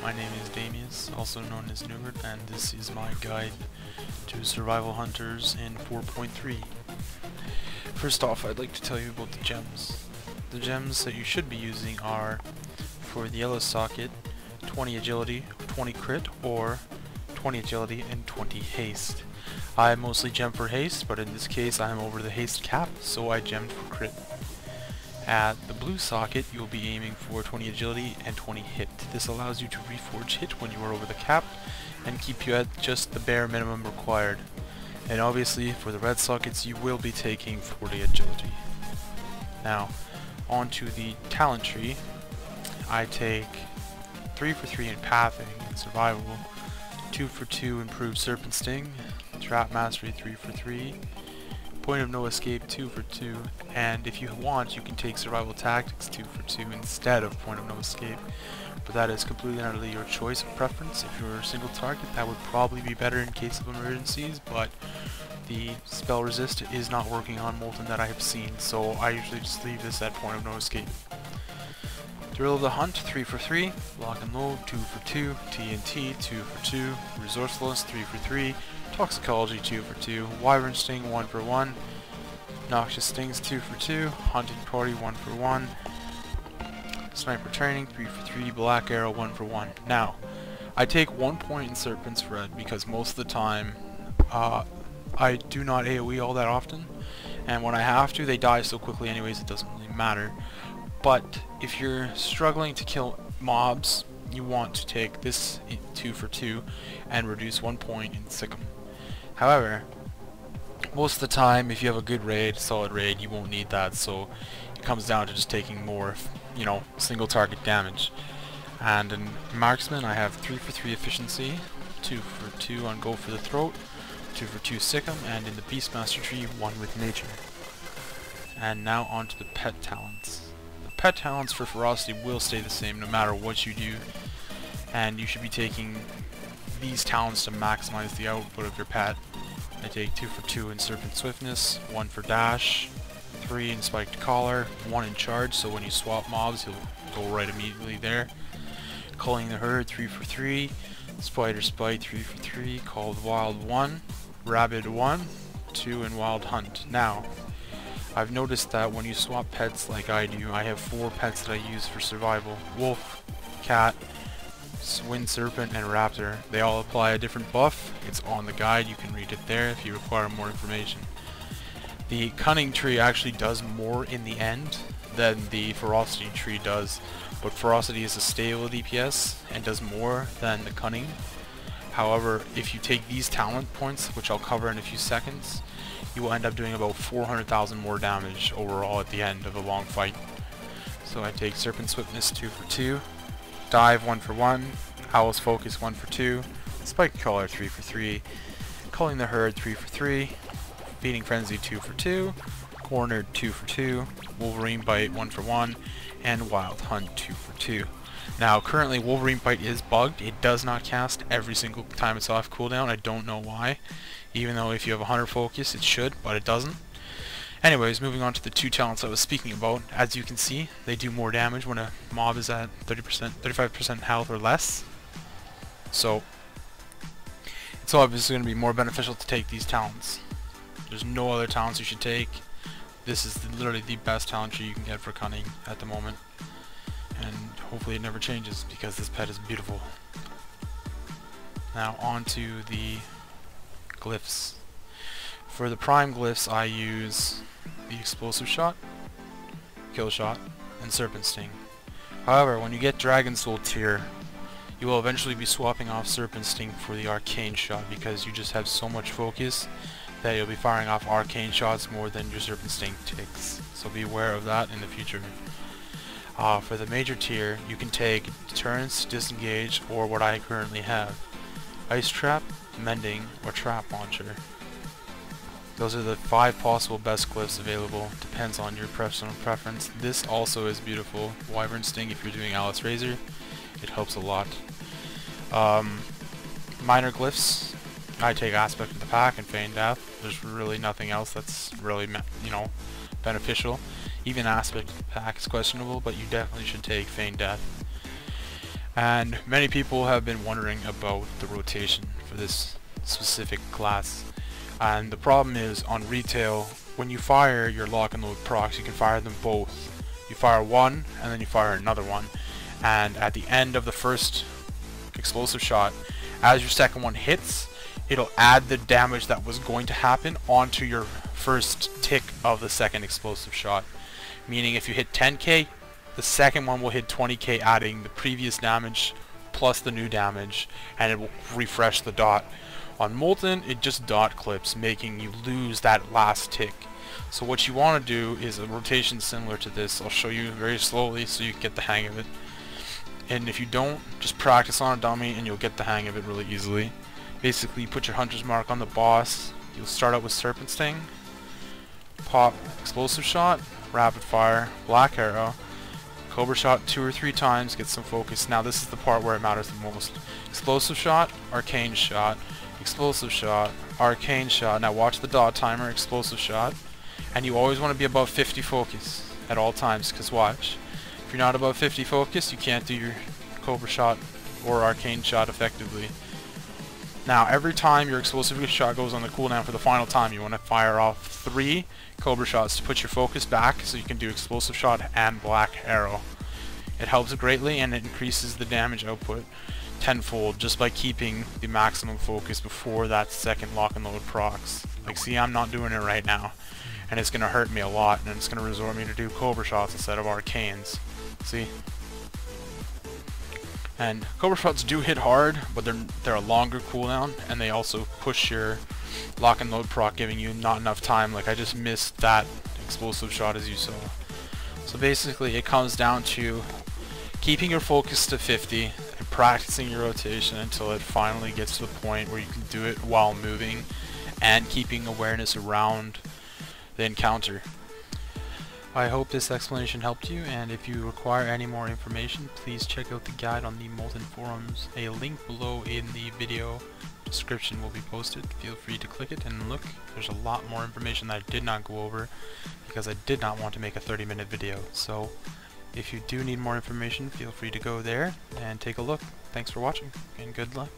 my name is Damius, also known as Newbert, and this is my guide to survival hunters in 4.3. First off, I'd like to tell you about the gems. The gems that you should be using are, for the yellow socket, 20 agility, 20 crit, or 20 agility and 20 haste. I mostly gem for haste, but in this case I am over the haste cap, so I gemmed for crit. At the blue socket, you'll be aiming for 20 agility and 20 hit. This allows you to reforge hit when you are over the cap and keep you at just the bare minimum required. And obviously for the red sockets you will be taking 40 agility. Now, onto the talent tree. I take 3 for 3 in pathing and survival, 2 for 2 improved serpent sting, trap mastery 3 for 3, point of no escape 2 for 2, and if you want you can take survival tactics 2 for 2 instead of point of no escape, but that is completely and utterly your choice of preference. If you're a single target, that would probably be better in case of emergencies, but the spell resist is not working on Molten that I have seen, so I usually just leave this at point of no escape. Thrill of the Hunt 3 for 3, Lock and Load 2 for 2, TNT 2 for 2, Resourcefulness 3 for 3, Toxicology 2 for 2, Wyvern Sting 1 for 1, Noxious Stings 2 for 2, Hunting Party 1 for 1, Sniper Training 3 for 3, Black Arrow 1 for 1. Now, I take 1 point in Serpent's Red because most of the time I do not AoE all that often, and when I have to they die so quickly anyways it doesn't really matter. But if you're struggling to kill mobs, you want to take this 2 for 2 and reduce 1 point in Sick'em. However, most of the time if you have a good raid, solid raid, you won't need that, so it comes down to just taking more, single target damage. And in Marksman I have 3 for 3 efficiency, 2 for 2 on Go for the Throat, 2 for 2 Sick'em, and in the Beastmaster tree 1 with Nature. And now on to the pet talents. Pet talents for ferocity will stay the same no matter what you do, and you should be taking these talents to maximize the output of your pet. I take 2 for 2 in serpent swiftness, 1 for dash, 3 in spiked collar, 1 in charge, so when you swap mobs he'll go right immediately there. Culling the herd 3 for 3, spider spite 3 for 3, called wild 1, rabid 1, 2 in wild hunt. Now, I've noticed that when you swap pets like I do, I have 4 pets that I use for survival: wolf, cat, wind serpent, and raptor. They all apply a different buff. It's on the guide, you can read it there if you require more information. The cunning tree actually does more in the end than the ferocity tree does, but ferocity is a stable DPS and does more than the cunning. However, if you take these talent points, which I'll cover in a few seconds, you will end up doing about 400,000 more damage overall at the end of a long fight. So I take Serpent Swiftness 2 for 2, Dive 1 for 1, Owl's Focus 1 for 2, Spike Collar 3 for 3, Culling the Herd 3 for 3, Feeding Frenzy 2 for 2, Cornered 2 for 2, Wolverine Bite 1 for 1, and Wild Hunt 2 for 2. Now currently Wolverine Bite is bugged. It does not cast every single time it's off cooldown. I don't know why. Even though if you have a Hunter Focus it should, but it doesn't. Anyways, moving on to the 2 talents I was speaking about. As you can see, they do more damage when a mob is at 35% health or less. So, it's obviously going to be more beneficial to take these talents. There's no other talents you should take. This is literally the best talent tree you can get for cunning at the moment. And hopefully it never changes because this pet is beautiful. Now on to the glyphs. For the prime glyphs I use the explosive shot, kill shot, and serpent sting. However, when you get dragon soul tier, you will eventually be swapping off serpent sting for the arcane shot because you just have so much focus that you'll be firing off arcane shots more than your serpent sting takes. So be aware of that in the future. For the major tier, you can take deterrence, disengage, or what I currently have: ice trap, mending, or trap launcher. Those are the 5 possible best glyphs available. Depends on your personal preference. This also is beautiful. Wyvern Sting if you're doing Alice Razor. It helps a lot. Minor glyphs. I take Aspect of the Pack and Feign Death. There's really nothing else that's really, beneficial. Even Aspect of the Pack is questionable, but you definitely should take Feign Death. And many people have been wondering about the rotation for this specific class. And the problem is, on retail, when you fire your lock and load procs, you can fire them both. You fire one, and then you fire another one. And at the end of the first explosive shot, as your second one hits, it'll add the damage that was going to happen onto your first tick of the second explosive shot. Meaning if you hit 10k, the second one will hit 20k, adding the previous damage plus the new damage, and it will refresh the dot. On Molten, it just dot clips, making you lose that last tick. So what you want to do is a rotation similar to this. I'll show you very slowly so you can get the hang of it. And if you don't, just practice on a dummy and you'll get the hang of it really easily. Basically, you put your hunter's mark on the boss. You'll start out with Serpent Sting, pop explosive shot, rapid fire, black arrow, cobra shot 2 or 3 times, get some focus. Now this is the part where it matters the most. Explosive shot, arcane shot, explosive shot, arcane shot. Now watch the dot timer, explosive shot. And you always want to be above 50 focus at all times, because watch, if you're not above 50 focus, you can't do your cobra shot or arcane shot effectively. Now every time your explosive shot goes on the cooldown for the final time, you want to fire off 3 cobra shots to put your focus back so you can do explosive shot and black arrow. It helps greatly, and it increases the damage output tenfold just by keeping the maximum focus before that second lock and load procs. Like, see, I'm not doing it right now, and it's going to hurt me a lot, and it's going to resort me to do cobra shots instead of arcanes. See? And cobra shots do hit hard, but they're a longer cooldown, and they also push your lock and load proc, giving you not enough time. Like, I just missed that explosive shot, as you saw. So basically it comes down to keeping your focus to 50 and practicing your rotation until it finally gets to the point where you can do it while moving and keeping awareness around the encounter. I hope this explanation helped you, and if you require any more information, please check out the guide on the Molten forums. A link below in the video description will be posted. Feel free to click it and look. There's a lot more information that I did not go over because I did not want to make a 30-minute video. So if you do need more information, feel free to go there and take a look. Thanks for watching, and good luck.